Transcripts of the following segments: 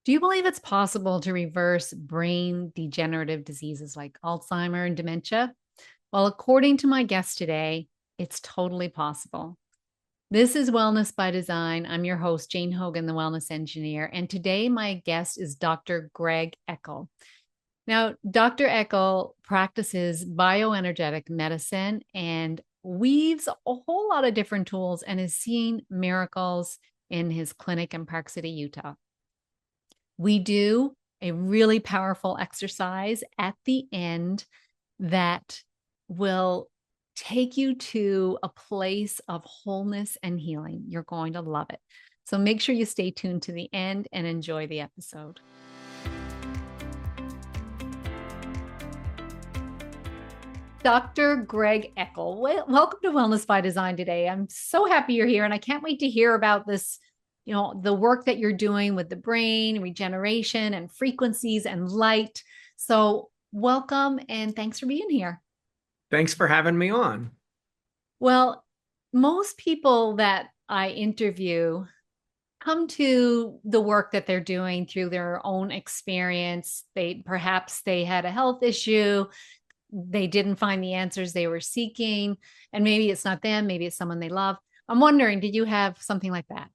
Do you believe it's possible to reverse brain degenerative diseases like Alzheimer and dementia? Well, according to my guest today, it's totally possible. This is Wellness by Design. I'm your host, Jane Hogan, the Wellness Engineer. And today, my guest is Dr. Greg Eckel. Now, Dr. Eckel practices bioenergetic medicine and weaves a whole lot of different tools and is seeing miracles in his clinic in Park City, Utah. We do a really powerful exercise at the end that will take you to a place of wholeness and healing. You're going to love it. So make sure you stay tuned to the end and enjoy the episode. Dr. Greg Eckel, welcome to Wellness by Design today. I'm so happy you're here and I can't wait to hear about this, the work that you're doing with the brain, regeneration and frequencies and light. So welcome and thanks for being here. Thanks for having me on. Well, most people that I interview come to the work that they're doing through their own experience. Perhaps they had a health issue, they didn't find the answers they were seeking, and maybe it's not them, maybe it's someone they love. I'm wondering, did you have something like that?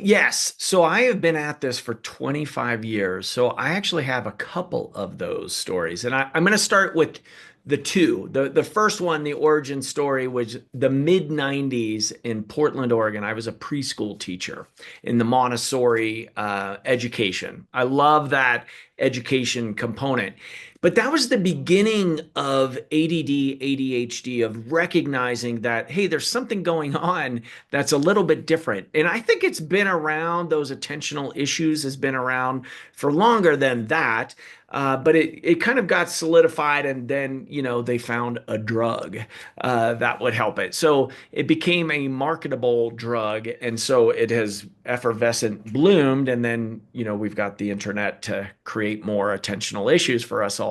Yes. So I have been at this for 25 years. So I actually have a couple of those stories. And I'm going to start with the two. The first one, the origin story, was the mid 90s in Portland, Oregon. I was a preschool teacher in the Montessori education. I love that education component. But that was the beginning of ADD, ADHD, of recognizing that, hey, there's something going on that's a little bit different. And I think it's been around, those attentional issues has been around for longer than that. But it kind of got solidified, and then, they found a drug that would help it. So it became a marketable drug. And so it has effervescent bloomed. And then, we've got the internet to create more attentional issues for us all.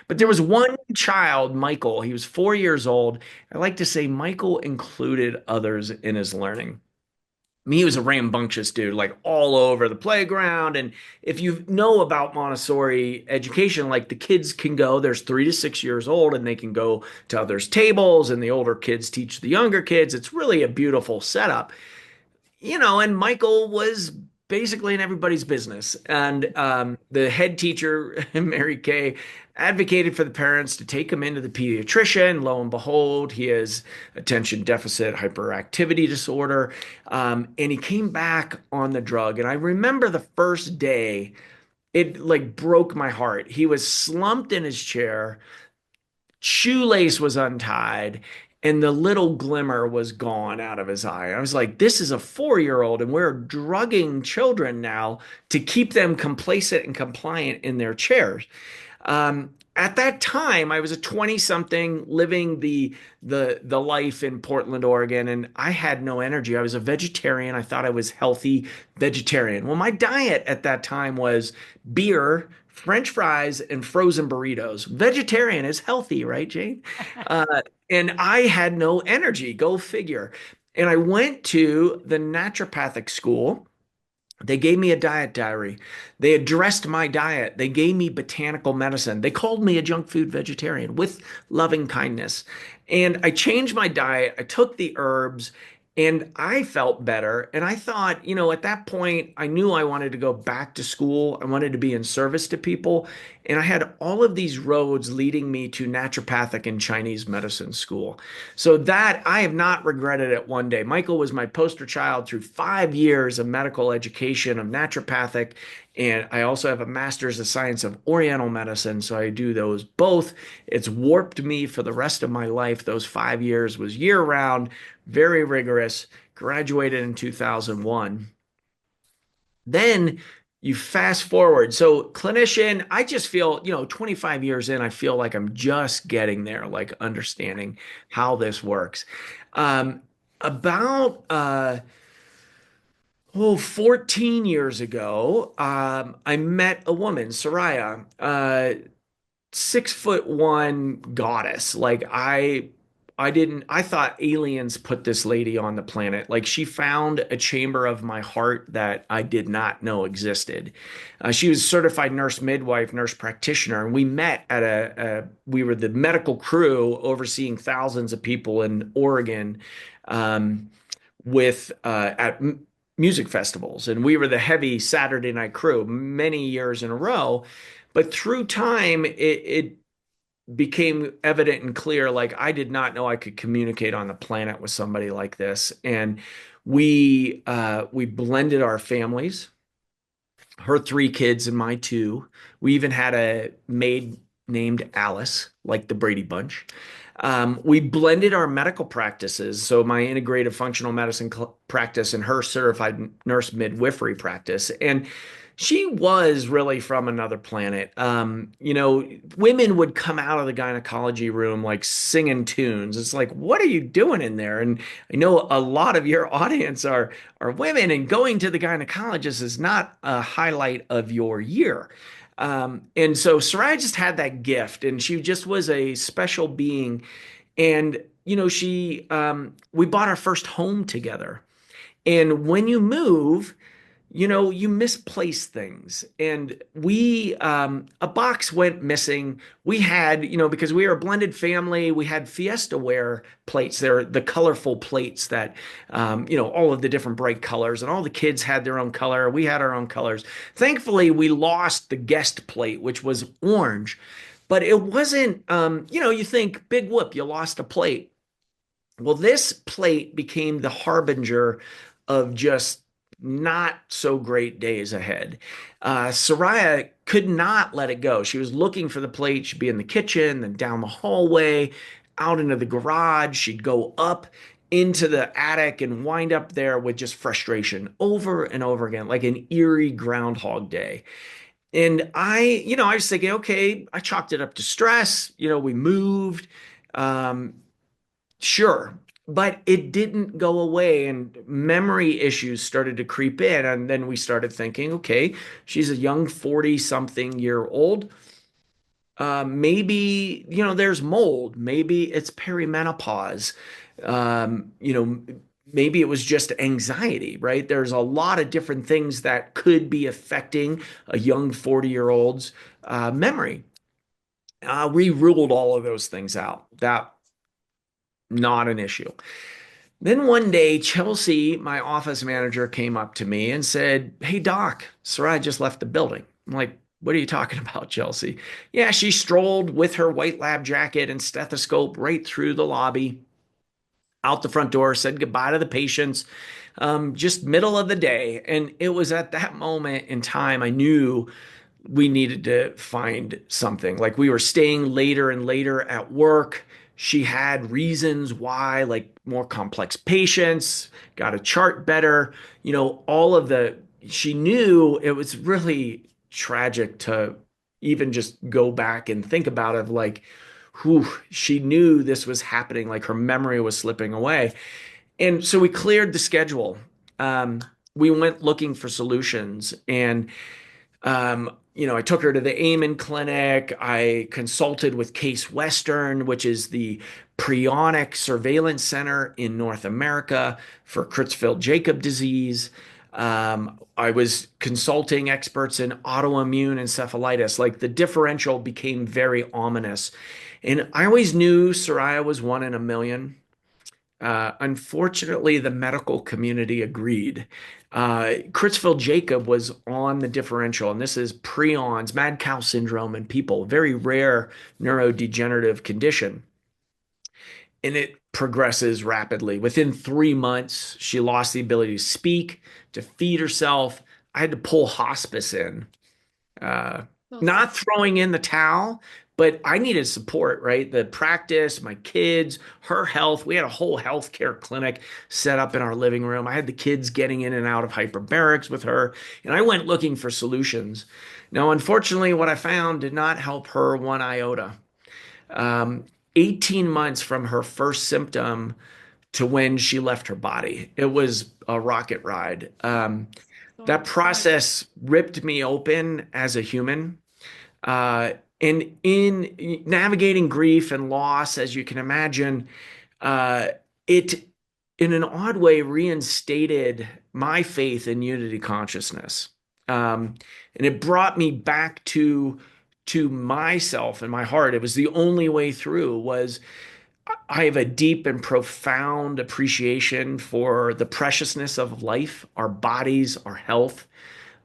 But there was one child, Michael, he was 4 years old. I like to say Michael included others in his learning. I mean, he was a rambunctious dude, like all over the playground. And if you know about Montessori education, like the kids can go, there's 3 to 6 years old, and they can go to others' tables, and the older kids teach the younger kids. It's really a beautiful setup, and Michael was basically in everybody's business. And the head teacher, Mary Kay, advocated for the parents to take him into the pediatrician. Lo and behold, he has attention deficit hyperactivity disorder. And he came back on the drug. And I remember the first day, it like broke my heart. He was slumped in his chair, shoelace was untied, and the little glimmer was gone out of his eye. I was like, this is a 4 year old, and we're drugging children now to keep them complacent and compliant in their chairs. At that time, I was a 20 something living the life in Portland, Oregon, and I had no energy. I was a vegetarian. I thought I was healthy vegetarian. Well, my diet at that time was beer, French fries, and frozen burritos. Vegetarian is healthy, right, Jane? Uh, and I had no energy. Go figure. And I went to the naturopathic school. They gave me a diet diary. They addressed my diet. They gave me botanical medicine. They called me a junk food vegetarian with loving kindness. And I changed my diet. I took the herbs and I felt better. And I thought, at that point, I knew I wanted to go back to school. I wanted to be in service to people. And I had all of these roads leading me to naturopathic and Chinese medicine school. So that I have not regretted it one day. Michael was my poster child through 5 years of medical education of naturopathic. And I also have a master's of science of Oriental medicine. So I do those both. It's warped me for the rest of my life. Those 5 years was year round, very rigorous, graduated in 2001. Then you fast forward. So, clinician, I just feel, 25 years in, I feel like I'm just getting there, like understanding how this works. Um, about 14 years ago, I met a woman, Soraya, 6'1" goddess. Like, I I thought aliens put this lady on the planet. Like she found a chamber of my heart that I did not know existed. She was certified nurse midwife, nurse practitioner, and we met at we were the medical crew overseeing thousands of people in Oregon, um, with at music festivals, and we were the heavy Saturday night crew many years in a row. But through time, it became evident and clear, like I did not know I could communicate on the planet with somebody like this. And we blended our families, her three kids and my two. We even had a maid named Alice, like the Brady Bunch. We blended our medical practices. So my integrative functional medicine practice and her certified nurse midwifery practice. And she was really from another planet. Women would come out of the gynecology room like singing tunes. It's like, what are you doing in there? And I know a lot of your audience are women, and going to the gynecologist is not a highlight of your year. And so Sarai just had that gift, and she just was a special being. And we bought our first home together. And when you move, you misplace things. And a box went missing. We had, because we were a blended family, we had Fiesta ware plates. They're the colorful plates that, all of the different bright colors, and all the kids had their own color. We had our own colors. Thankfully, we lost the guest plate, which was orange, but it wasn't, you think big whoop, you lost a plate. Well, this plate became the harbinger of just not so great days ahead. Soraya could not let it go. She was looking for the plate. She'd be in the kitchen, then down the hallway, out into the garage. She'd go up into the attic and wind up there with just frustration over and over again, like an eerie Groundhog Day. And I was thinking, okay, I chalked it up to stress. We moved. Um, Sure, but it didn't go away, and memory issues started to creep in. And then we started thinking, okay, she's a young 40 something year old. Maybe, there's mold. Maybe it's perimenopause. Um, you know, Maybe it was just anxiety, right? There's a lot of different things that could be affecting a young 40-year-old's memory. We ruled all of those things out. That not an issue. Then one day, Chelsea, my office manager, came up to me and said, "Hey, Doc, Sarai just left the building." I'm like, "What are you talking about, Chelsea?" "Yeah, she strolled with her white lab jacket and stethoscope right through the lobby, out the front door, said goodbye to the patients, just middle of the day." And it was at that moment in time I knew we needed to find something. Like we were staying later and later at work. She had reasons why, like more complex patients, got to chart better, all of she knew it was really tragic to even just go back and think about it, like, whew, she knew this was happening, like her memory was slipping away. And so we cleared the schedule. Um, we went looking for solutions, and I took her to the Amen Clinic. I consulted with Case Western, which is the prionic surveillance center in North America for Creutzfeldt-Jakob disease. I was consulting experts in autoimmune encephalitis. Like the differential became very ominous. And I always knew Soraya was one in a million. Unfortunately, the medical community agreed. Creutzfeldt-Jakob was on the differential, and this is prions, mad cow syndrome in people, very rare neurodegenerative condition. And it progresses rapidly. Within 3 months, she lost the ability to speak, to feed herself. I had to pull hospice in. Uh, Oh, Not throwing in the towel, but I needed support, right? The practice, my kids, her health. We had a whole healthcare clinic set up in our living room. I had the kids getting in and out of hyperbarics with her, and I went looking for solutions. Now, unfortunately, what I found did not help her one iota. Um, 18 months from her first symptom to when she left her body, it was a rocket ride. so That sorry. process ripped me open as a human. And in navigating grief and loss, as you can imagine, uh, it, in an odd way, reinstated my faith in unity consciousness. And it brought me back to myself and my heart. It was the only way through was I have a deep and profound appreciation for the preciousness of life, our bodies, our health,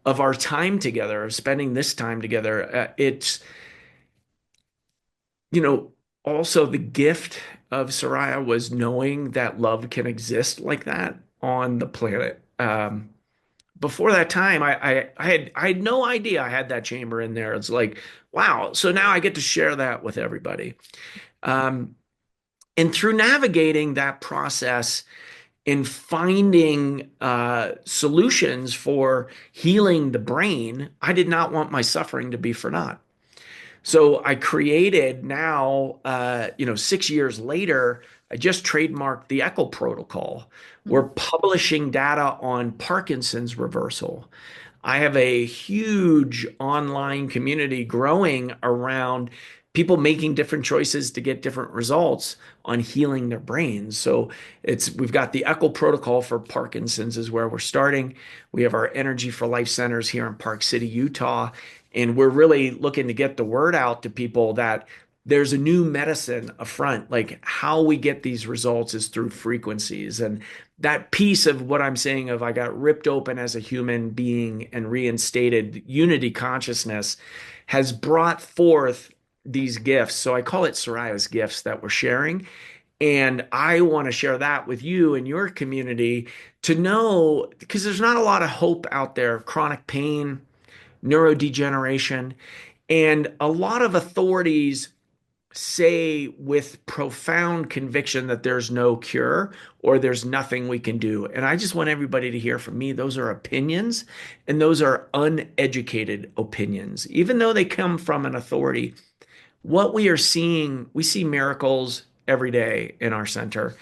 of our time together, of spending this time together. It's, you know, also the gift of Soraya was knowing that love can exist like that on the planet. Before that time, I had no idea I had that chamber in there. It's like, wow. So now I get to share that with everybody. Um, and through navigating that process and finding solutions for healing the brain, I did not want my suffering to be for naught. So I created now, 6 years later, I just trademarked the Eckel protocol. We're publishing data on Parkinson's reversal. I have a huge online community growing around people making different choices to get different results on healing their brains. So we've got the Eckel protocol for Parkinson's is where we're starting. We have our Energy4Life Centers here in Park City, Utah, and we're really looking to get the word out to people that there's a new medicine up front. Like how we get these results is through frequencies. And that piece of what I'm saying of I got ripped open as a human being and reinstated unity consciousness has brought forth these gifts. So I call it Soraya's gifts that we're sharing. And I want to share that with you and your community to know because there's not a lot of hope out there, chronic pain, neurodegeneration, and a lot of authorities say with profound conviction that there's no cure or there's nothing we can do. And I just want everybody to hear from me. Those are opinions and those are uneducated opinions. Even though they come from an authority, what we are seeing, we see miracles every day in our center.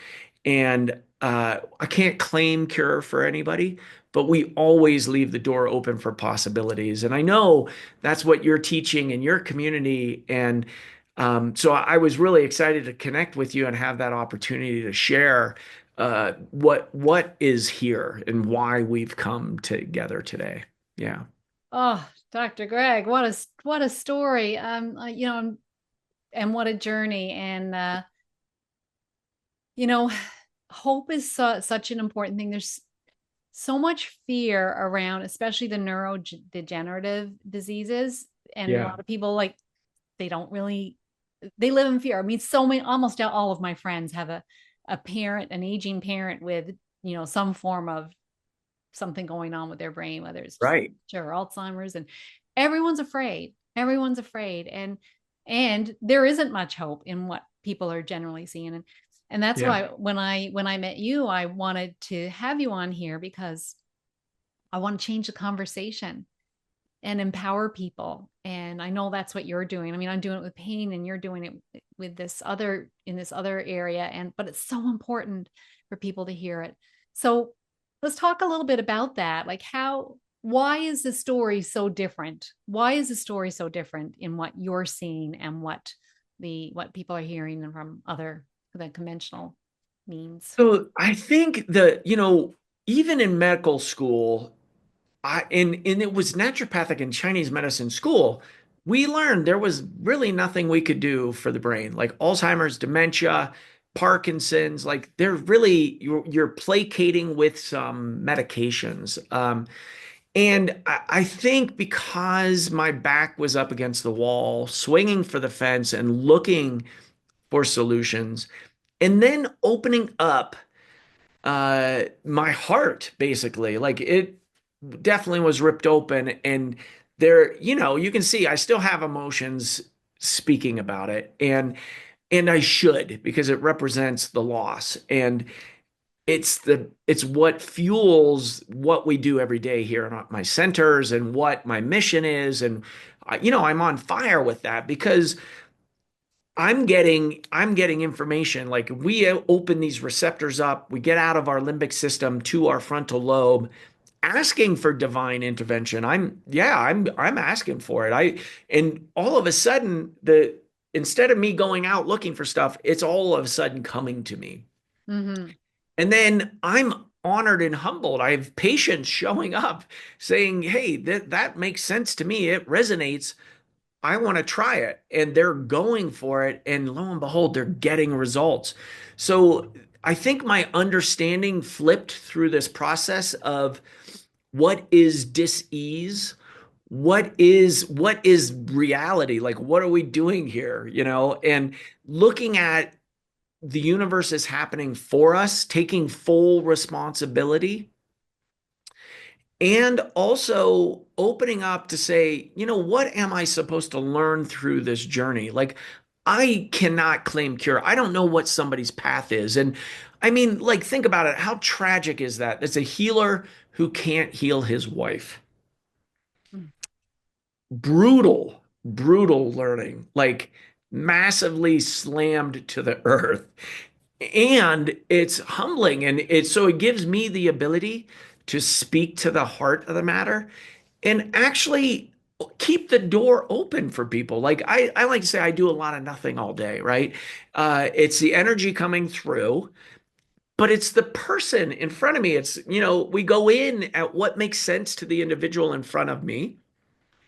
And I can't claim cure for anybody, but we always leave the door open for possibilities. And I know that's what you're teaching in your community. And so I was really excited to connect with you and have that opportunity to share what is here and why we've come together today. Yeah. Oh, Dr. Greg, what a story. And what a journey. And you know, hope is such an important thing. There's so much fear around, especially the neurodegenerative diseases. And a Yeah. lot of people like they don't really they live in fear. I mean, so many almost all of my friends have a parent, an aging parent with, some form of something going on with their brain, whether it's Right. dementia or Alzheimer's, and everyone's afraid. Everyone's afraid. And there isn't much hope in what people are generally seeing. And that's Yeah. why when I met you, I wanted to have you on here because I want to change the conversation and empower people. And I know that's what you're doing. I mean, I'm doing it with pain and you're doing it with this other area. But it's so important for people to hear it. So let's talk a little bit about that. Like why is the story so different? Why is the story so different in what you're seeing and what people are hearing from the conventional means? So I think that, even in medical school, and it was naturopathic and Chinese medicine school, we learned there was really nothing we could do for the brain, like Alzheimer's, dementia, Parkinson's, like they're really you're placating with some medications. And I think because my back was up against the wall, swinging for the fence and looking for solutions, and then opening up my heart basically like it definitely was ripped open and there you can see I still have emotions speaking about it and I should because it represents the loss and it's what fuels what we do every day here in my centers and what my mission is and I'm on fire with that because I'm getting information like we open these receptors up, we get out of our limbic system to our frontal lobe, asking for divine intervention. I'm asking for it. And all of a sudden instead of me going out looking for stuff, it's all of a sudden coming to me. Hmm. And then I'm honored and humbled. I have patients showing up saying, "Hey, that makes sense to me. It resonates. I want to try it." And they're going for it. And lo and behold, they're getting results. So I think my understanding flipped through this process of what is dis-ease, what is reality, like what are we doing here, and looking at the universe is happening for us, taking full responsibility, and also opening up to say, what am I supposed to learn through this journey? Like, I cannot claim cure. I don't know what somebody's path is. And I mean, like, think about it. How tragic is that? It's a healer who can't heal his wife. Brutal, brutal learning, like massively slammed to the earth. And it's humbling. And it gives me the ability to speak to the heart of the matter and actually keep the door open for people. Like I like to say, I do a lot of nothing all day, right? It's the energy coming through, but it's the person in front of me. We go in at what makes sense to the individual in front of me.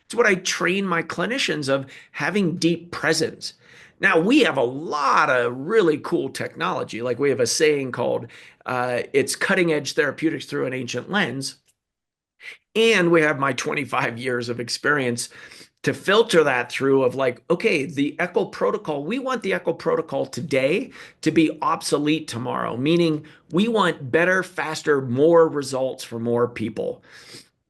It's what I train my clinicians of having deep presence. Now, we have a lot of really cool technology. Like we have a saying called, it's cutting edge therapeutics through an ancient lens. And we have my 25 years of experience to filter that through of like, okay, the Eckel protocol, we want the Eckel protocol today to be obsolete tomorrow, meaning we want better, faster, more results for more people.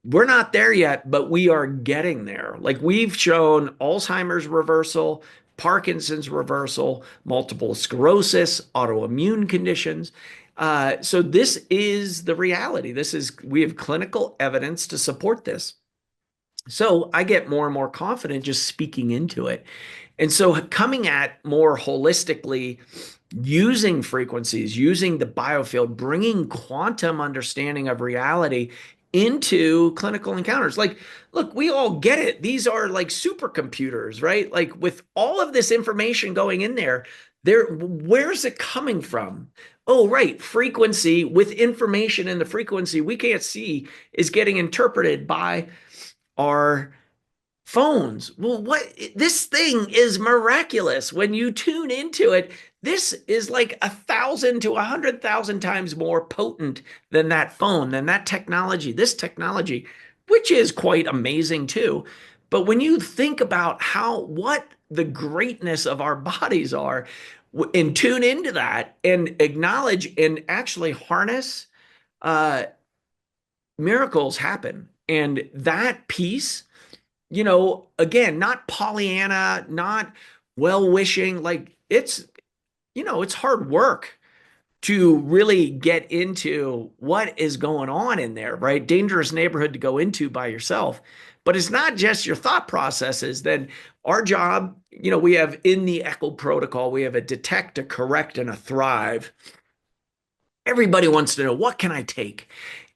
We're not there yet, but we are getting there. Like we've shown Alzheimer's reversal, Parkinson's reversal, multiple sclerosis, autoimmune conditions. So this is the reality. We have clinical evidence to support this. So I get more and more confident just speaking into it. And so coming at more holistically, using frequencies, using the biofield, bringing quantum understanding of reality into clinical encounters. Like, look, we all get it. These are like supercomputers, right? Like with all of this information going in where's it coming from? Oh, right. Frequency with information in the frequency we can't see is getting interpreted by our phones. Well, this thing is miraculous. When you tune into it, this is like 1,000 to 100,000 times more potent than that phone, than that technology, this technology, which is quite amazing too. But when you think about what the greatness of our bodies are, and tune into that and acknowledge and actually harness, uh, miracles happen. And that piece, again, not Pollyanna, not well wishing. Like it's hard work to really get into what is going on in there, right? Dangerous neighborhood to go into by yourself. But it's not just your thought processes. Then our job, we have in the Eckel protocol, we have a detect, a correct, and a thrive. Everybody wants to know, what can I take?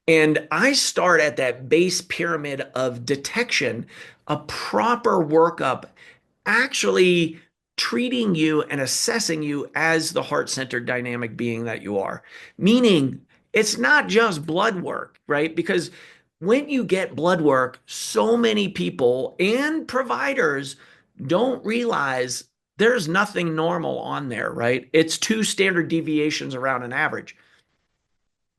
And I start at that base pyramid of detection, a proper workup, actually treating you and assessing you as the heart centered dynamic being that you are. Meaning, it's not just blood work, right? Because when you get blood work, so many people and providers don't realize there's nothing normal on there, right? It's two standard deviations around an average.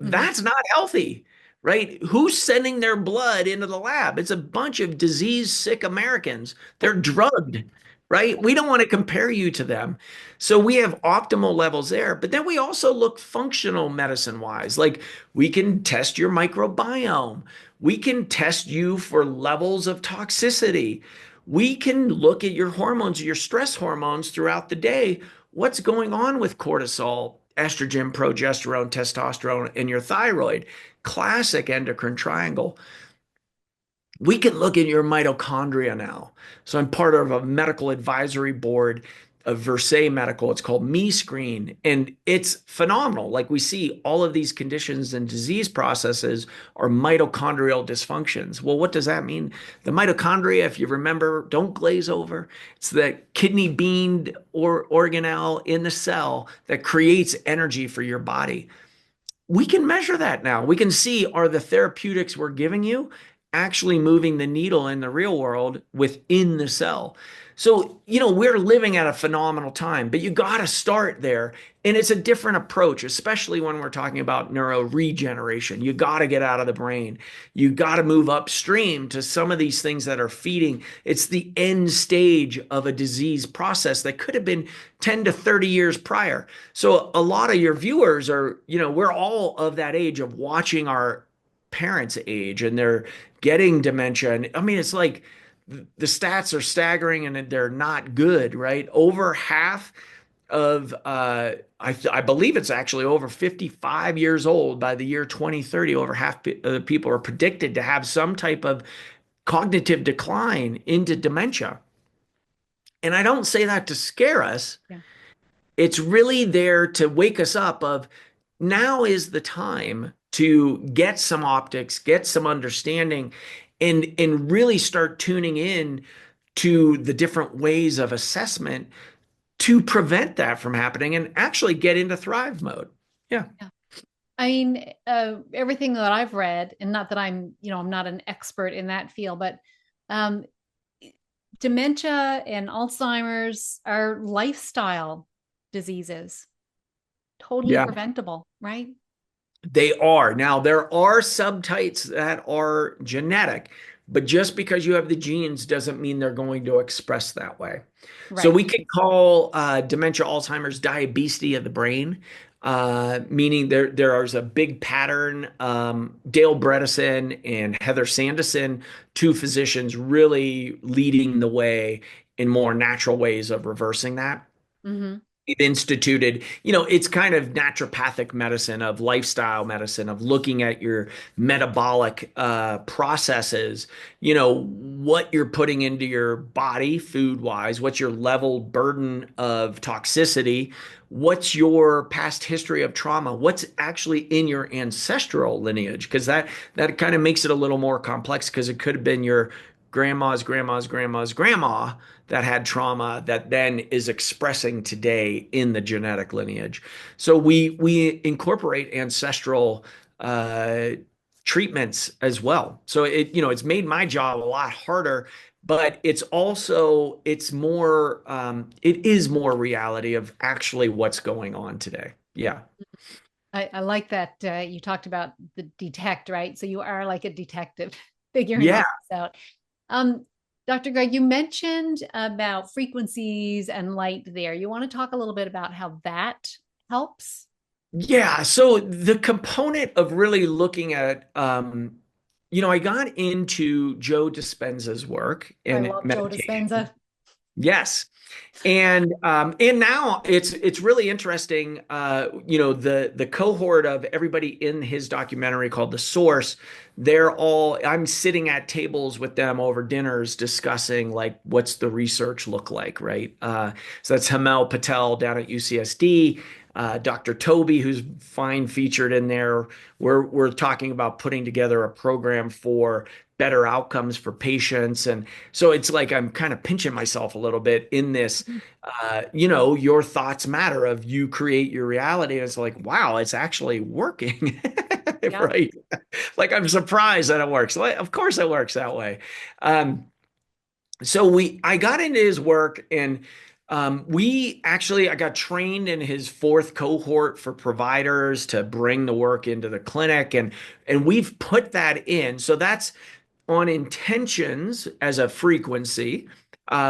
Hmm. That's not healthy, right? Who's sending their blood into the lab? It's a bunch of disease sick Americans. They're drugged, right? We don't want to compare you to them. So we have optimal levels there, but then we also look functional medicine wise. Like we can test your microbiome. We can test you for levels of toxicity. We can look at your hormones, your stress hormones throughout the day. What's going on with cortisol, estrogen, progesterone, testosterone, and your thyroid? Classic endocrine triangle. We can look at your mitochondria now. So I'm part of a medical advisory board of Versailles Medical. It's called Me Screen, and it's phenomenal. Like we see all of these conditions and disease processes are mitochondrial dysfunctions. Well, what does that mean? The mitochondria, if you remember, don't glaze over. It's the kidney bean or organelle in the cell that creates energy for your body. We can measure that now. We can see, are the therapeutics we're giving you actually moving the needle in the real world within the cell? So, we're living at a phenomenal time, but you got to start there. And it's a different approach, especially when we're talking about neuro regeneration. You got to get out of the brain. You got to move upstream to some of these things that are feeding. It's the end stage of a disease process that could have been 10 to 30 years prior. So a lot of your viewers are, we're all of that age of watching our parents age and they're getting dementia. And I mean, it's like the stats are staggering and they're not good, right? Over half of, I believe it's actually over 55 years old by the year 2030, over half of the people are predicted to have some type of cognitive decline into dementia. And I don't say that to scare us. Yeah. It's really there to wake us up of now is the time to get some optics, get some understanding, and really start tuning in to the different ways of assessment to prevent that from happening and actually get into thrive mode. Yeah. Yeah. I mean, everything that I've read, and not that I'm not an expert in that field, but um, dementia and Alzheimer's are lifestyle diseases, totally Yeah. preventable, right? They are. Now, there are subtypes that are genetic, but just because you have the genes doesn't mean they're going to express that way. So Right. we could call dementia, Alzheimer's, diabetes of the brain, meaning there is a big pattern. Dale Bredesen and Heather Sandison, two physicians, really leading the way in more natural ways of reversing that. Mm-hmm. Instituted, it's kind of naturopathic medicine, of lifestyle medicine, of looking at your metabolic processes, what you're putting into your body food wise, what's your level burden of toxicity, what's your past history of trauma, what's actually in your ancestral lineage, because that kind of makes it a little more complex because it could have been your grandma's grandma's grandma's grandma that had trauma that then is expressing today in the genetic lineage. So we incorporate ancestral uh, treatments as well. So it's made my job a lot harder, but it is more reality of actually what's going on today. Yeah. I like that you talked about the detect, right? So you are like a detective figuring all Yeah. this out. Um, Dr. Greg, you mentioned about frequencies and light there. You want to talk a little bit about how that helps? Yeah, so the component of really looking at, I got into Joe Dispenza's work I in love Joe meditation. Dispenza. Yes, and now it's really interesting. The cohort of everybody in his documentary called The Source, I'm sitting at tables with them over dinners discussing like what's the research look like, right? So that's Hamel Patel down at UCSD. Dr. Toby, who's fine featured in there. We're talking about putting together a program for better outcomes for patients. And so it's like I'm kind of pinching myself a little bit in this, your thoughts matter, of you create your reality. And it's like, wow, it's actually working. Yeah. Right. Like I'm surprised that it works. Like, of course it works that way. Um, I got into his work and I got trained in his fourth cohort for providers to bring the work into the clinic, and we've put that in. So that's on intentions as a frequency.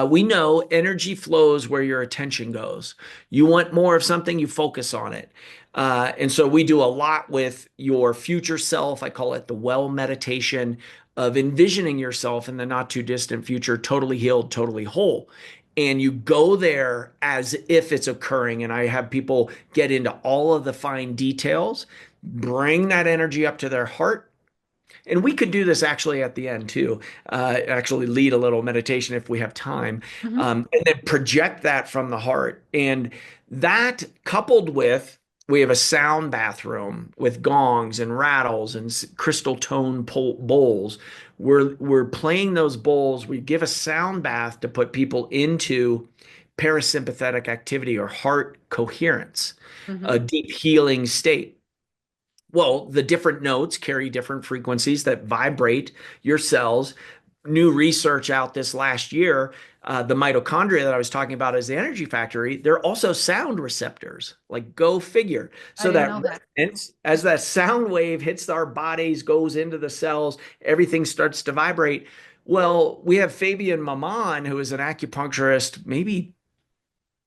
We know energy flows where your attention goes. You want more of something, you focus on it. And so we do a lot with your future self. I call it the well meditation of envisioning yourself in the not too distant future, totally healed, totally whole. And you go there as if it's occurring. And I have people get into all of the fine details, bring that energy up to their heart, And we could do this actually at the end too, actually lead a little meditation if we have time, Hmm. and then project that from the heart. And that coupled with, we have a sound bathroom with gongs and rattles and crystal tone bowls. We're playing those bowls. We give a sound bath to put people into parasympathetic activity or heart coherence, a Hmm. deep healing state. Well, the different notes carry different frequencies that vibrate your cells. New research out this last year, the mitochondria that I was talking about as the energy factory, they're also sound receptors. Like, go figure. I So didn't that know that. resonance, as that sound wave hits our bodies, goes into the cells, everything starts to vibrate. Well, we have Fabian Maman, who is an acupuncturist, maybe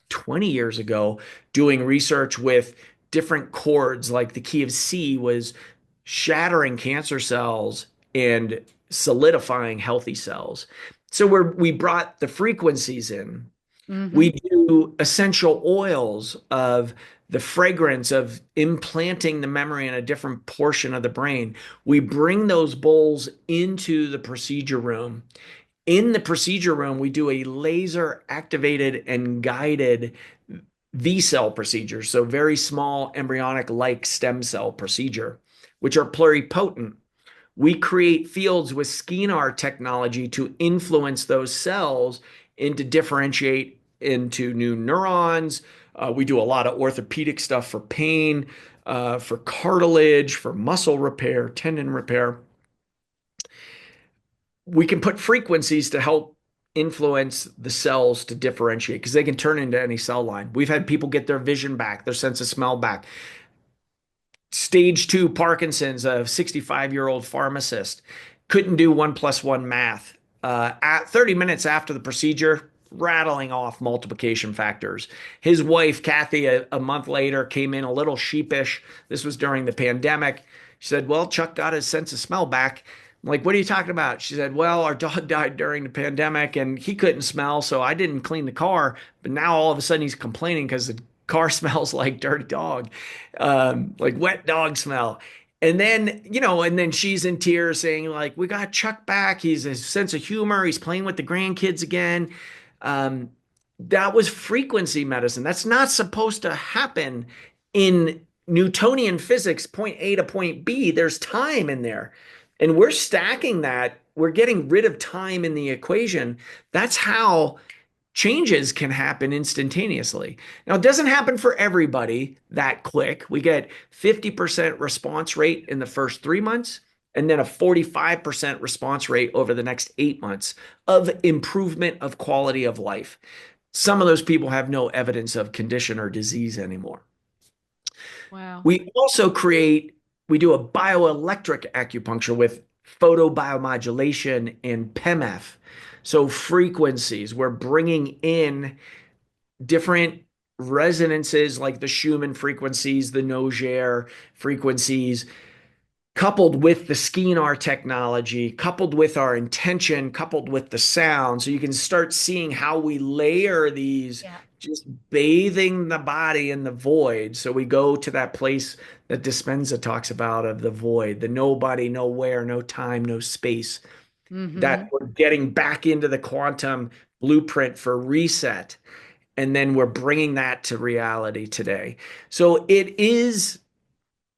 20 years ago, doing research with different chords, like the key of C was shattering cancer cells and solidifying healthy cells. So we brought the frequencies in. We Hmm. do essential oils of the fragrance of implanting the memory in a different portion of the brain. We bring those bowls into the procedure room. In the procedure room, we do a laser activated and guided V cell procedure. So, very small embryonic like stem cell procedure, which are pluripotent. We create fields with Skenar technology to influence those cells and to differentiate into new neurons. We do a lot of orthopedic stuff for pain, for cartilage, for muscle repair, tendon repair. We can put frequencies to help influence the cells to differentiate because they can turn into any cell line. We've had people get their vision back, their sense of smell back. Stage two Parkinson's, a 65-year-old pharmacist, couldn't do 1+1 math. At 30 minutes after the procedure, rattling off multiplication factors. His wife, Kathy, a month later came in a little sheepish. This was during the pandemic. She said, "Well, Chuck got his sense of smell back." I'm like, "What are you talking about?" She said, "Well, our dog died during the pandemic and he couldn't smell, so I didn't clean the car. But now all of a sudden he's complaining because the car smells like dirty dog, like wet dog smell." And then, and then she's in tears saying, like, "We got Chuck back. He's a sense of humor. He's playing with the grandkids again." Um, that was frequency medicine. That's not supposed to happen in Newtonian physics, point A to point B. There's time in there. And we're stacking that. We're getting rid of time in the equation. That's how changes can happen instantaneously. Now, it doesn't happen for everybody that quick. We get 50% response rate in the first 3 months, and then a 45% response rate over the next 8 months of improvement of quality of life. Some of those people have no evidence of condition or disease anymore. Wow. We do a bioelectric acupuncture with photobiomodulation and PEMF. So frequencies, we're bringing in different resonances like the Schumann frequencies, the Nogier frequencies, coupled with the Skenar technology, coupled with our intention, coupled with the sound. So you can start seeing how we layer these, Yeah. just bathing the body in the void. So we go to that place that Dispenza talks about of the void, the nobody, nowhere, no time, no space, that Hmm. we're getting back into the quantum blueprint for reset. And then we're bringing that to reality today. So it is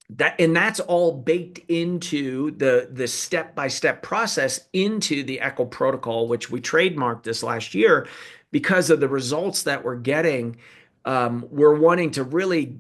that, and that's all baked into the step-by-step process into the Eckel protocol, which we trademarked this last year because of the results that we're getting. We're wanting to really,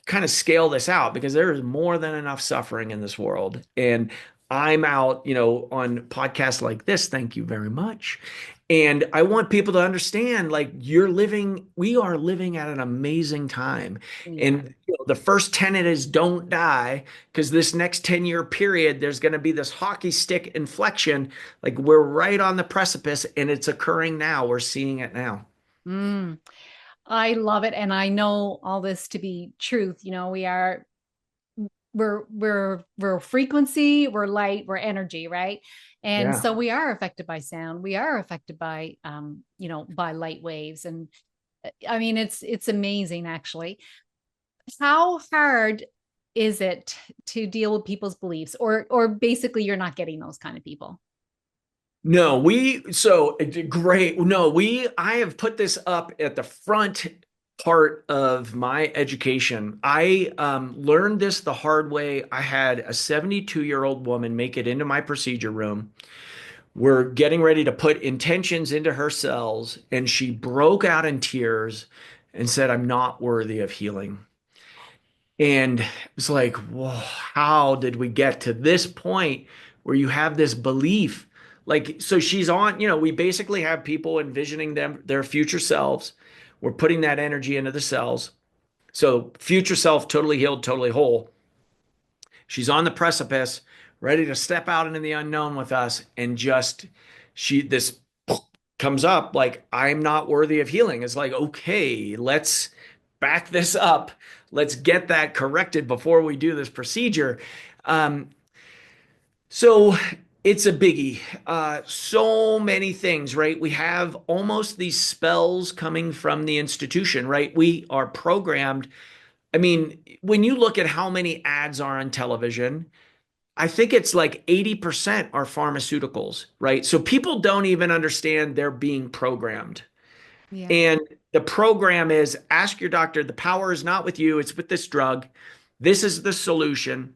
kind of scale this out because there is more than enough suffering in this world. And I'm out, on podcasts like this. Thank you very much. And I want people to understand, like, we are living at an amazing time. Yeah. And the first tenet is don't die, because this next 10-year period, there's going to be this hockey stick inflection. Like, we're right on the precipice and it's occurring now. We're seeing it now. Mm. I love it. And I know all this to be truth. We're frequency, we're light, we're energy, right? And Yeah. so we are affected by sound. We are affected by by light waves. And I mean, it's amazing actually. How hard is it to deal with people's beliefs, or basically you're not getting those kind of people? No, so great. No, I have put this up at the front part of my education. I learned this the hard way. I had a 72-year-old woman make it into my procedure room. We're getting ready to put intentions into her cells, and she broke out in tears and said, "I'm not worthy of healing." And it's like, whoa, how did we get to this point where you have this belief? Like, so she's on, we basically have people envisioning their future selves. We're putting that energy into the cells. So, future self, totally healed, totally whole. She's on the precipice, ready to step out into the unknown with us. And this comes up like, I'm not worthy of healing. It's like, okay, let's back this up. Let's get that corrected before we do this procedure. Um, so it's a biggie. So many things, right? We have almost these spells coming from the institution, right? We are programmed. I mean, when you look at how many ads are on television, I think it's like 80% are pharmaceuticals, right? So people don't even understand they're being programmed. Yeah. And the program is ask your doctor, the power is not with you, it's with this drug. This is the solution.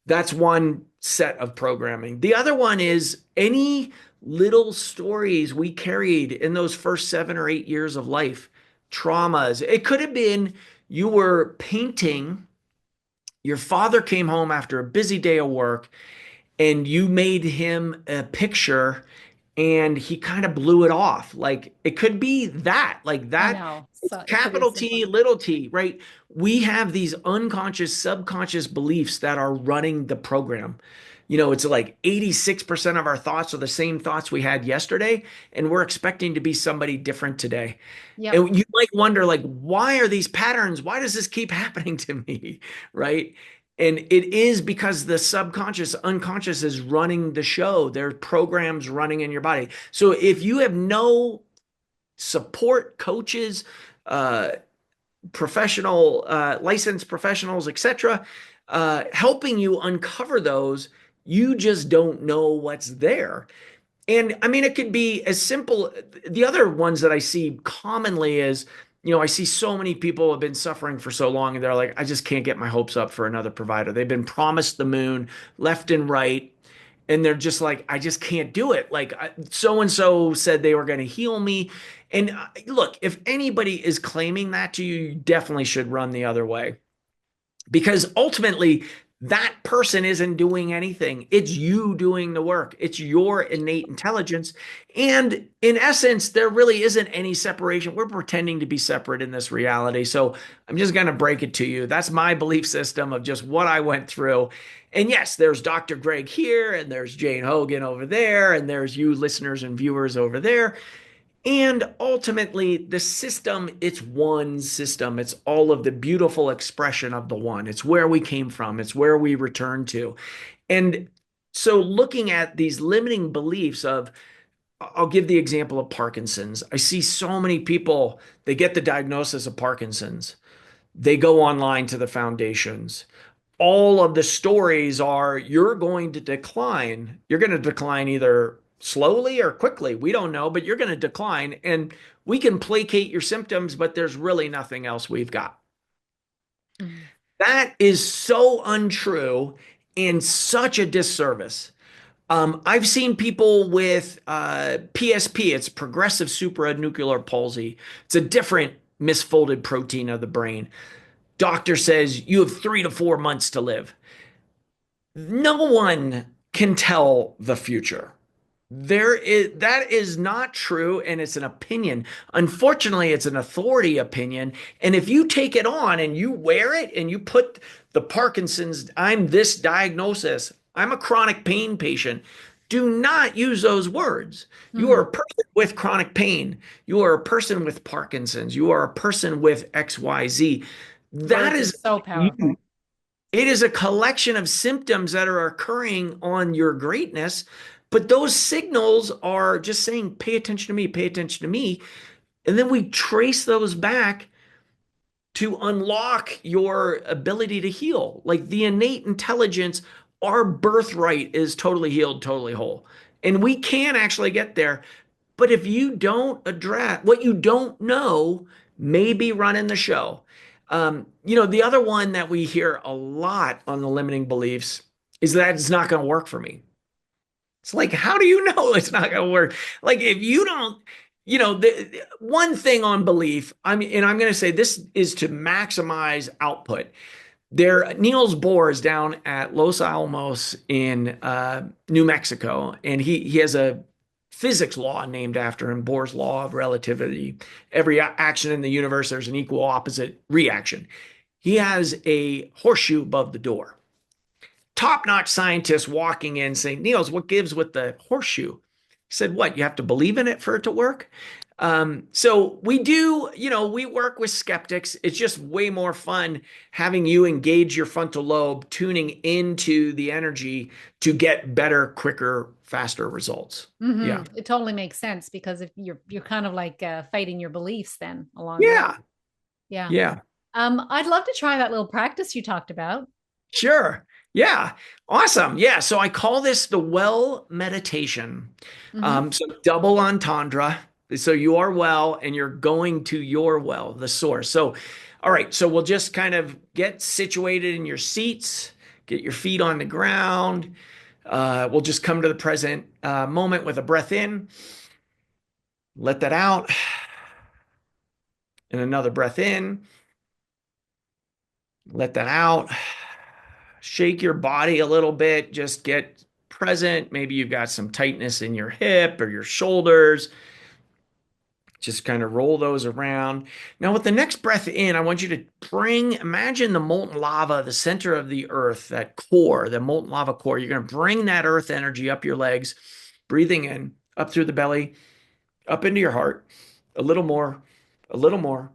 That's one set of programming. The other one is any little stories we carried in those first 7 or 8 years of life, traumas. It could have been you were painting, your father came home after a busy day of work, and you made him a picture and he kind of blew it off. Like it could be that, like I that. know. It's So it could be capital simple. T, little t, right? We have these unconscious, subconscious beliefs that are running the program. It's like 86% of our thoughts are the same thoughts we had yesterday, and we're expecting to be somebody different today. Yep. And you might wonder, like, why are these patterns? Why does this keep happening to me? Right. And it is because the subconscious, unconscious is running the show. There are programs running in your body. So if you have no support, coaches, uh, professional, licensed professionals, etc., helping you uncover those, you just don't know what's there. And I mean, it could be as simple. The other ones that I see commonly is, I see so many people have been suffering for so long and they're like, I just can't get my hopes up for another provider. They've been promised the moon left and right. And they're just like, I just can't do it. Like so and so said they were going to heal me. And look, if anybody is claiming that to you, you definitely should run the other way because ultimately that person isn't doing anything. It's you doing the work. It's your innate intelligence. And in essence, there really isn't any separation. We're pretending to be separate in this reality. So I'm just going to break it to you. That's my belief system of just what I went through. And yes, there's Dr. Greg here, and there's Jane Hogan over there, and there's you listeners and viewers over there. And ultimately, the system, it's one system. It's all of the beautiful expression of the one. It's where we came from, it's where we return to. And so, looking at these limiting beliefs of, I'll give the example of Parkinson's. I see so many people, they get the diagnosis of Parkinson's, they go online to the foundations. All of the stories are you're going to decline. You're going to decline either slowly or quickly. We don't know, but you're going to decline. And we can placate your symptoms, but there's really nothing else we've got. Mhm. That is so untrue and such a disservice. I've seen people with PSP, it's progressive supranuclear palsy. It's a different misfolded protein of the brain. Doctor says you have 3 to 4 months to live. No one can tell the future. That is not true, and it's an opinion. Unfortunately, it's an authority opinion. And if you take it on and you wear it and you put the Parkinson's, I'm this diagnosis, I'm a chronic pain patient. Do not use those words. You are Mhm. a person with chronic pain. You are a person with Parkinson's. You are a person with XYZ. That Words are is so you. powerful. It is a collection of symptoms that are occurring on your greatness, but those signals are just saying, pay attention to me, pay attention to me. And then we trace those back. to unlock your ability to heal. Like the innate intelligence, our birthright is totally healed, totally whole. And we can actually get there. But if you don't address what you don't know, may be running the show. The other one that we hear a lot on the limiting beliefs is that it's not going to work for me. It's like, how do you know it's not going to work? Like, if you don't, the one thing on belief, and I'm going to say this is to maximize output. Niels Bohr is down at Los Alamos in New Mexico, and he has a physics law named after him, Bohr's law of relativity. Every action in the universe, there's an equal opposite reaction. He has a horseshoe above the door. Top-notch scientists walking in saying, Niels, what gives with the horseshoe? He said, what, you have to believe in it for it to work? So we do, we work with skeptics. It's just way more fun having you engage your frontal lobe, tuning into the energy to get better, quicker, faster results. Yeah. It totally makes sense because if you're kind of like fighting your beliefs then along the way. Yeah. Yeah. Yeah. I'd love to try that little practice you talked about. Sure. Yeah. Awesome. Yeah. So I call this the well meditation. So double entendre. So you are well and you're going to your well, the source. So, all right. So we'll just kind of get situated in your seats, get your feet on the ground. We'll just come to the present moment with a breath in, let that out, and another breath in, let that out. Shake your body a little bit, just get present. Maybe you've got some tightness in your hip or your shoulders. Just kind of roll those around. Now, with the next breath in, I want you to imagine the molten lava, the center of the earth, that core, the molten lava core. You're going to bring that earth energy up your legs, breathing in, up through the belly, up into your heart, a little more, a little more.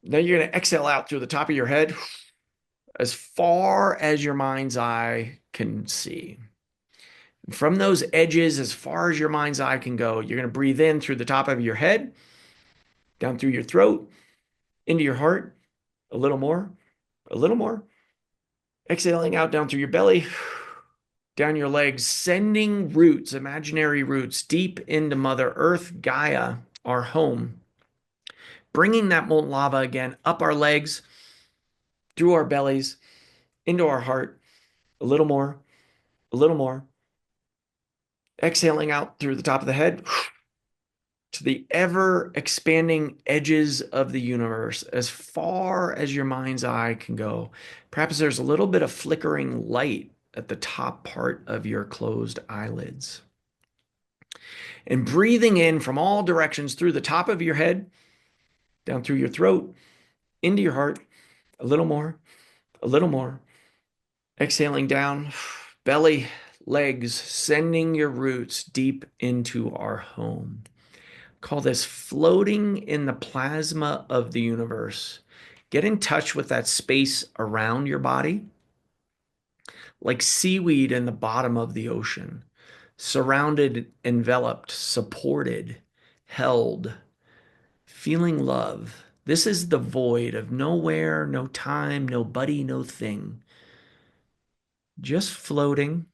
Then you're going to exhale out through the top of your head as far as your mind's eye can see. From those edges, as far as your mind's eye can go, you're going to breathe in through the top of your head, down through your throat, into your heart, a little more, a little more. Exhaling out down through your belly, down your legs, sending roots, imaginary roots, deep into Mother Earth, Gaia, our home. Bringing that molten lava again up our legs, through our bellies, into our heart, a little more, a little more. Exhaling out through the top of the head to the ever expanding edges of the universe, as far as your mind's eye can go. Perhaps there's a little bit of flickering light at the top part of your closed eyelids. And breathing in from all directions through the top of your head, down through your throat, into your heart, a little more, a little more. Exhaling down, belly, legs, sending your roots deep into our home. Call this floating in the plasma of the universe. Get in touch with that space around your body, like seaweed in the bottom of the ocean, surrounded, enveloped, supported, held, feeling love. This is the void of nowhere, no time, nobody, no thing. Just floating.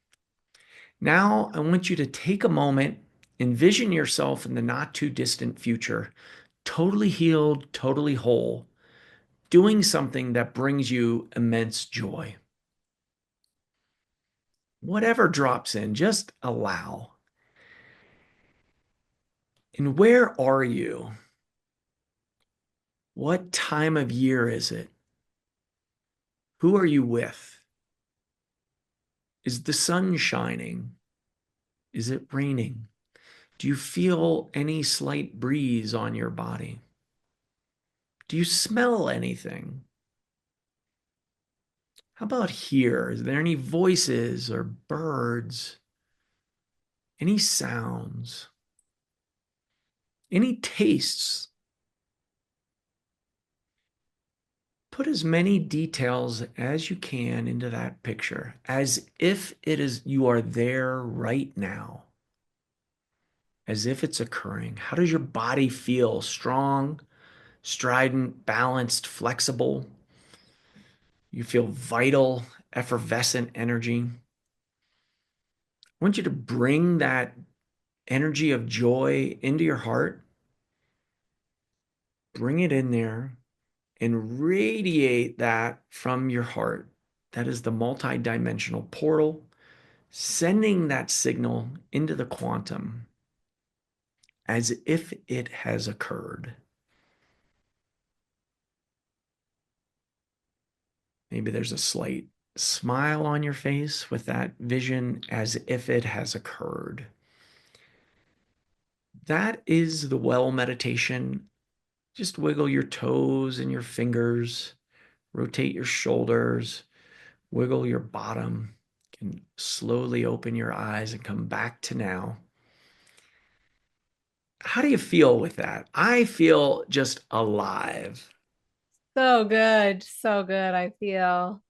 Now, I want you to take a moment, envision yourself in the not too distant future, totally healed, totally whole, doing something that brings you immense joy. Whatever drops in, just allow. And where are you? What time of year is it? Who are you with? Is the sun shining? Is it raining? Do you feel any slight breeze on your body? Do you smell anything? How about here? Is there any voices or birds? Any sounds? Any tastes? Put as many details as you can into that picture, as if it is you are there right now, as if it's occurring. How does your body feel? Strong, strident, balanced, flexible. You feel vital, effervescent energy. I want you to bring that energy of joy into your heart, bring it in there, and radiate that from your heart. That is the multidimensional portal, sending that signal into the quantum as if it has occurred. Maybe there's a slight smile on your face with that vision as if it has occurred. That is the well meditation. Just wiggle your toes and your fingers, rotate your shoulders, wiggle your bottom. You can slowly open your eyes and come back to now. How do you feel with that? I feel just alive. So good. So good. I feel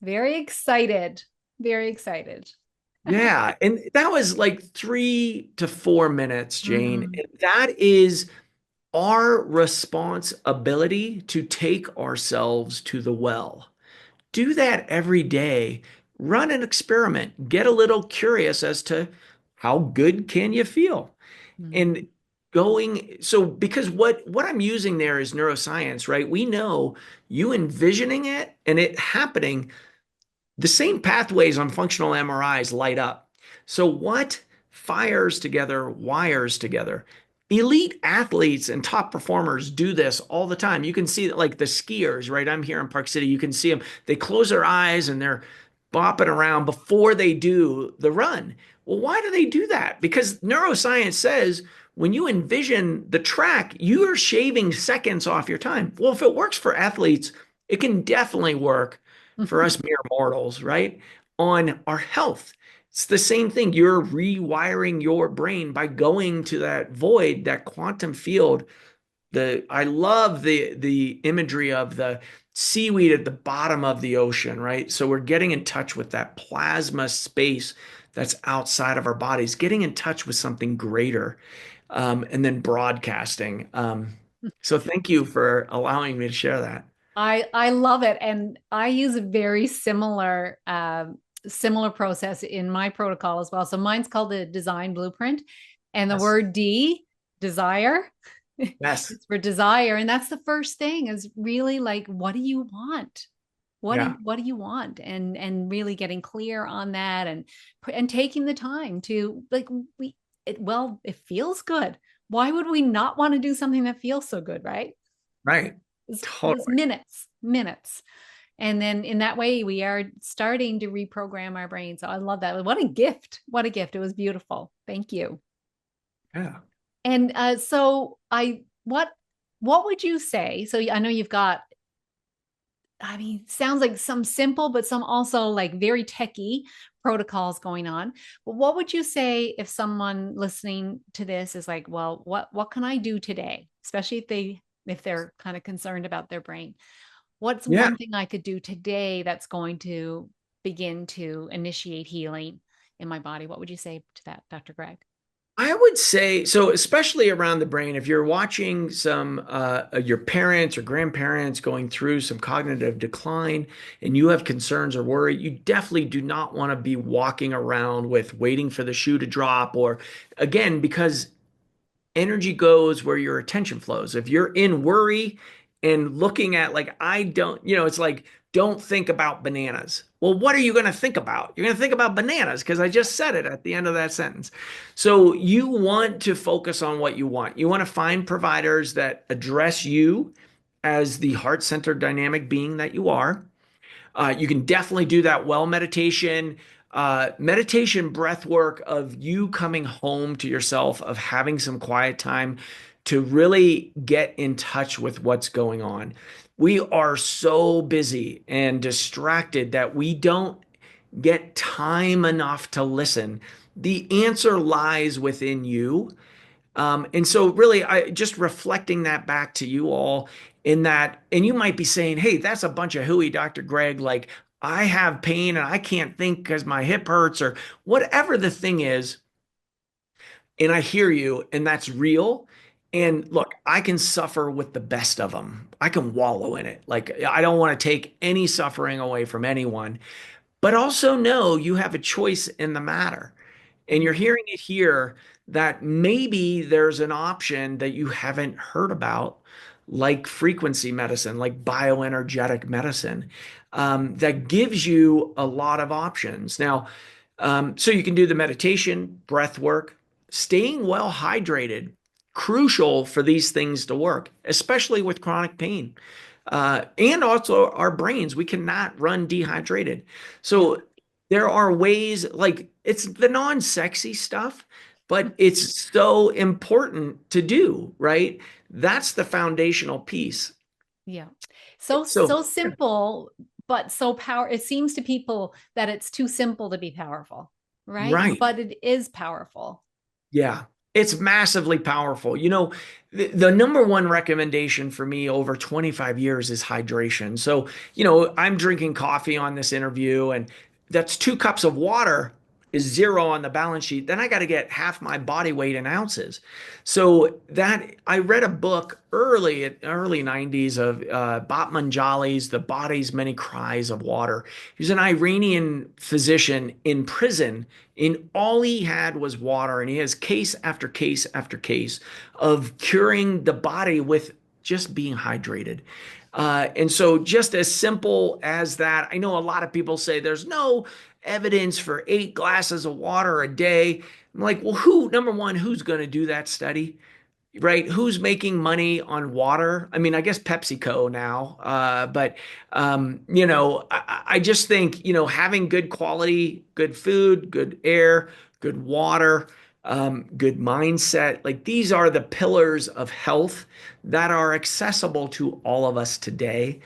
very excited. Very excited. Yeah. And that was like 3 to 4 minutes, Jane. Mhm. And that is our responsibility to take ourselves to the well. Do that every day. Run an experiment. Get a little curious as to how good can you feel? Mhm. And going so because what I'm using there is neuroscience, right? We know you envisioning it and it happening, the same pathways on functional MRIs light up. So what fires together wires together. Elite athletes and top performers do this all the time. You can see that, like the skiers, right? I'm here in Park City. You can see them. They close their eyes and they're bopping around before they do the run. Well, why do they do that? Because neuroscience says when you envision the track, you are shaving seconds off your time. Well, if it works for athletes, it can definitely work for us mere mortals, right? On our health. It's the same thing. You're rewiring your brain by going to that void, that quantum field. I love the imagery of the seaweed at the bottom of the ocean, right? So we're getting in touch with that plasma space that's outside of our bodies, getting in touch with something greater, and then broadcasting. So thank you for allowing me to share that. I love it, and I use a very similar process in my protocol as well. So mine's called the design blueprint, and the Yes. word D, desire, Yes. it's for desire, and that's the first thing is really like, what do you want? Yeah. What do you want? And really getting clear on that, and taking the time to like it feels good. Why would we not want to do something that feels so good, right? Right. It's Totally. minutes. And then in that way, we are starting to reprogram our brain. So I love that. What a gift. What a gift. It was beautiful. Thank you. Yeah. And what would you say? So I know you've got, I mean, sounds like some simple, but some also like very techy protocols going on. But what would you say if someone listening to this is like, well, what can I do today? Especially if they're kind of concerned about their brain. What's Yeah. one thing I could do today that's going to begin to initiate healing in my body? What would you say to that, Dr. Greg? I would say so, especially around the brain. If you're watching some your parents or grandparents going through some cognitive decline and you have concerns or worry, you definitely do not want to be walking around with waiting for the shoe to drop, or again, because energy goes where your attention flows. If you're in worry and looking at like, I don't, it's like, don't think about bananas. Well, what are you going to think about? You're going to think about bananas because I just said it at the end of that sentence. So you want to focus on what you want. You want to find providers that address you as the heart-centered dynamic being that you are. You can definitely do that well meditation, meditation breath work of you coming home to yourself, of having some quiet time to really get in touch with what's going on. We are so busy and distracted that we don't get time enough to listen. The answer lies within you. And so really I just reflecting that back to you all in that, and you might be saying, hey, that's a bunch of hooey, Dr. Greg, like I have pain and I can't think because my hip hurts or whatever the thing is. And I hear you, and that's real. And look, I can suffer with the best of them. I can wallow in it. Like, I don't want to take any suffering away from anyone, but also know you have a choice in the matter. And you're Mm. hearing it here that maybe there's an option that you haven't heard about, like frequency medicine, like bioenergetic medicine, that gives you a lot of options. Now, so you can do the meditation, breath work, staying well hydrated, crucial for these things to work, especially with chronic pain. And also our brains, we cannot run dehydrated. Yeah. So there are ways, like it's the non-sexy stuff, but it's so important to do, right? That's the foundational piece. Yeah. So, So, so simple, but so power. It seems to people that it's too simple to be powerful, right? right. But it is powerful. Yeah, it's massively powerful. The number one recommendation for me over 25 years is hydration. So, I'm drinking coffee on this interview, and that's 2 cups of water is zero on the balance sheet. Then I got to get half my body weight in ounces. So that I read a book early 90s of Batman Jolly's The Body's Many Cries of Water. He was an Iranian physician in prison, and all he had was water, and he has case after case after case of curing the body with just being hydrated. And so, just as simple as that, I know a lot of people say there's no evidence for 8 glasses of water a day. I'm like, well, number one, who's going to do that study? Right? Who's making money on water? I mean, I guess PepsiCo now, but I just think having good quality, good food, good air, good water, good mindset, like these are the pillars of health that are accessible to all of us today.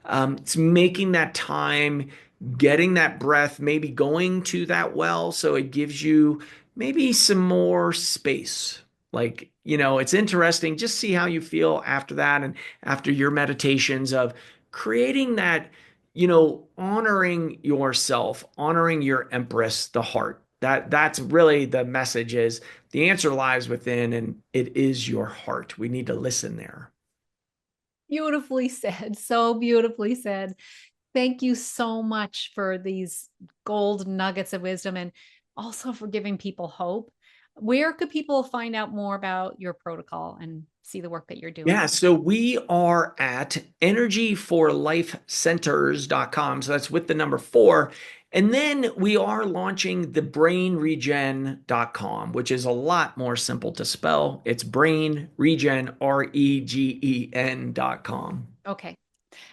It's making that time, getting that breath, maybe going to that well, so it gives you maybe some more space. Like, it's interesting. Just see how you feel after that and after your meditations of creating that, honoring yourself, honoring your empress, the heart. That's really the message is the answer lies within, and it is your heart. We need to listen there. Beautifully said. So beautifully said. Thank you so much for these gold nuggets of wisdom and also for giving people hope. Where could people find out more about your protocol and see the work that you're doing? Yeah, so we are at energy4lifecenters.com. So that's with the number 4. And then we are launching the brainregen.com, which is a lot more simple to spell. It's brain regen, REGEN.com. Okay.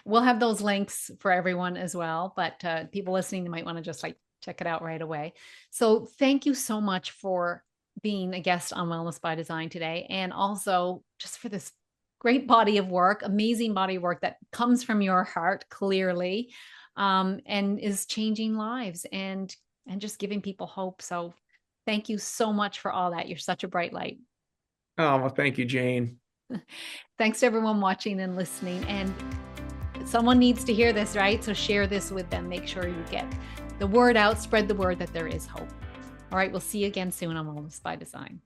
We'll have those links for everyone as well, but people listening might want to just like check it out right away. So thank you so much for being a guest on Wellness by Design today, and also just for this great body of work, amazing body of work that comes from your heart clearly, and is changing lives and just giving people hope. So thank you so much for all that. You're such a bright light. Oh, well, thank you, Jane. Thanks to everyone watching and listening. And someone needs to hear this, right? So share this with them. Make sure you get the word out, spread the word that there is hope. All right, we'll see you again soon on Wellness by Design.